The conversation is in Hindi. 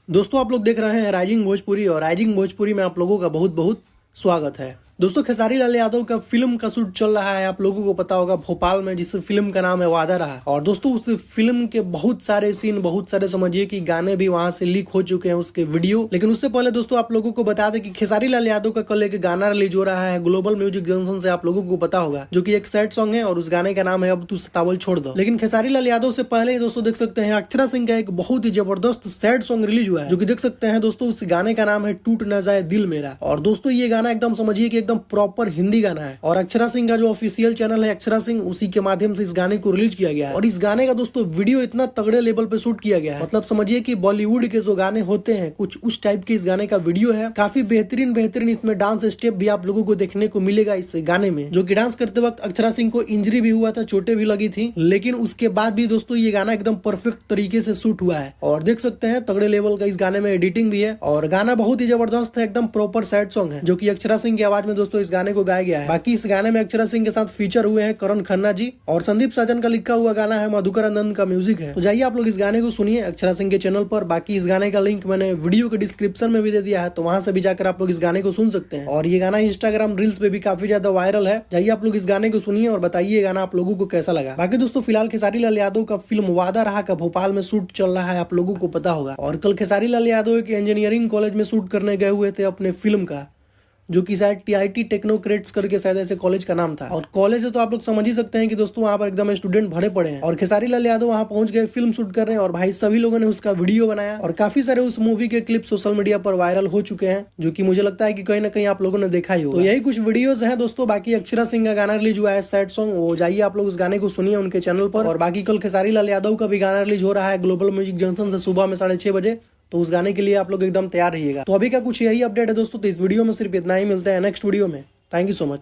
दोस्तों आप लोग देख रहे हैं राइजिंग भोजपुरी और राइजिंग भोजपुरी में आप लोगों का बहुत बहुत स्वागत है। दोस्तों खेसारी लाल यादव का फिल्म का शूट चल रहा है, आप लोगों को पता होगा भोपाल में, जिस फिल्म का नाम है वादा रहा। और दोस्तों उस फिल्म के बहुत सारे सीन, बहुत सारे समझिए कि गाने भी वहां से लीक हो चुके हैं उसके वीडियो। लेकिन उससे पहले दोस्तों आप लोगों को बता दें कि खेसारी लाल यादव का कल एक गाना रिलीज हो रहा है ग्लोबल म्यूजिक जंक्शन से, आप लोगों को पता होगा, जो की एक सैड सॉन्ग है और उस गाने का नाम है अब तू सतावल छोड़ दो। लेकिन खेसारी लाल यादव से पहले ही दोस्तों देख सकते हैं अक्षरा सिंह का एक बहुत ही जबरदस्त सैड सॉन्ग रिलीज हुआ है, जो की देख सकते हैं दोस्तों उस गाने का नाम है टूट न जाए दिल मेरा। और दोस्तों ये गाना एकदम समझिए कि एकदम प्रॉपर हिंदी गाना है और अक्षरा सिंह का जो ऑफिशियल चैनल है अक्षरा सिंह, उसी के माध्यम से इस गाने को रिलीज किया गया है। और इस गाने का दोस्तों वीडियो इतना तगड़े लेवल पे शूट किया गया है, मतलब समझिए कि बॉलीवुड के जो गाने होते हैं कुछ उस टाइप के इस गाने का वीडियो है। काफी बेहतरीन इसमें डांस स्टेप भी आप लोगों को देखने को मिलेगा इस गाने में, जो कि डांस करते वक्त अक्षरा सिंह को इंजरी भी हुआ था, चोटें भी लगी थी, लेकिन उसके बाद भी दोस्तों ये गाना एकदम परफेक्ट तरीके से शूट हुआ है। और देख सकते हैं तगड़े लेवल का इस गाने में एडिटिंग भी है और गाना बहुत ही जबरदस्त है, एकदम प्रॉपर सैड सॉन्ग है, जो की अक्षरा सिंह की आवाज में दोस्तों इस गाने को गाया गया है। बाकी इस गाने में अक्षरा सिंह के साथ फीचर हुए हैं करण खन्ना जी, और संदीप साजन का लिखा हुआ गाना है, मधुकर आनंद का म्यूजिक है। तो जाइए आप लोग इस गाने को सुनिए अक्षरा सिंह के चैनल पर। बाकी इस गाने का लिंक मैंने वीडियो के डिस्क्रिप्शन में भी दे दिया है, तो वहां से भी जाकर आप लोग इस गाने को सुन सकते हैं। और ये गाना इंस्टाग्राम रील्स पे भी काफी ज्यादा वायरल है। जाइए आप लोग इस गाने को सुनिए और बताइए गाना आप लोगों को कैसा लगा। बाकी दोस्तों फिलहाल खेसारी लाल यादव का फिल्म वादा रहा का भोपाल में शूट चल रहा है, आप लोगों को पता होगा। और कल खेसारी लाल यादव एक इंजीनियरिंग कॉलेज में शूट करने गए हुए थे अपने फिल्म का, जो कि शायद टीआईटी टेक्नोक्रेट्स करके शायद ऐसे कॉलेज का नाम था। और कॉलेज है तो आप लोग समझ ही सकते हैं कि दोस्तों वहां पर एकदम स्टूडेंट भरे पड़े हैं। और खेसारी लाल यादव वहां पहुंच गए फिल्म शूट कर रहे हैं और भाई सभी लोगों ने उसका वीडियो बनाया और काफी सारे उस मूवी के क्लिप सोशल मीडिया पर वायरल हो चुके हैं, जो कि मुझे लगता है कि कहीं ना कहीं आप लोगों ने देखा ही होगा। तो यही कुछ वीडियोस हैं दोस्तों। बाकी अक्षरा सिंह का गाना रिलीज हुआ है सैड सॉन्ग, वो जाइए आप लोग उस गाने को सुनिए उनके चैनल पर। और बाकी कल खेसारी लाल यादव का भी गाना रिलीज हो रहा है ग्लोबल म्यूजिक जंक्शन से सुबह में 6:30 बजे, तो उस गाने के लिए आप लोग एकदम तैयार रहिएगा। तो अभी का कुछ यही अपडेट है दोस्तों, तो इस वीडियो में सिर्फ इतना ही। मिलते हैं नेक्स्ट वीडियो में। Thank you so much.